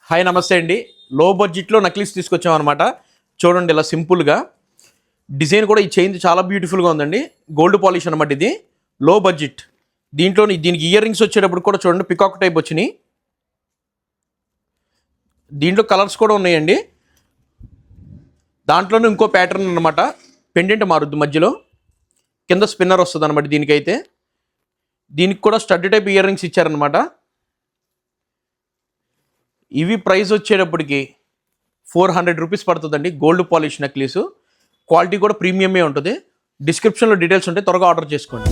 Hi నమస్తే అండి. లో బడ్జెట్లో నక్లీస్ తీసుకొచ్చాం అనమాట. చూడండి ఇలా సింపుల్గా డిజైన్ కూడా ఈ చైన్ చాలా బ్యూటిఫుల్గా ఉందండి. గోల్డ్ పాలిష్ అనమాట. ఇది లో బడ్జెట్. దీనికి ఇయర్ రింగ్స్ వచ్చేటప్పుడు కూడా చూడండి పికాక్ టైప్ వచ్చినాయి. దీంట్లో కలర్స్ కూడా ఉన్నాయండి. దాంట్లోనే ఇంకో ప్యాటర్న్ అనమాట. పెండెంట్ మారుద్ది మధ్యలో, కింద స్పిన్నర్ వస్తుంది అనమాట. దీనికి కూడా స్టడ్ టైప్ ఇయర్ రింగ్స్ ఇచ్చారనమాట. ఇవి ప్రైస్ వచ్చేటప్పటికి 400 రూపీస్ పడుతుందండి. Gold polish necklace. క్వాలిటీ కూడా ప్రీమియమే ఉంటుంది. డిస్క్రిప్షన్లో డీటెయిల్స్ ఉంటాయి, త్వరగా ఆర్డర్ చేసుకోండి.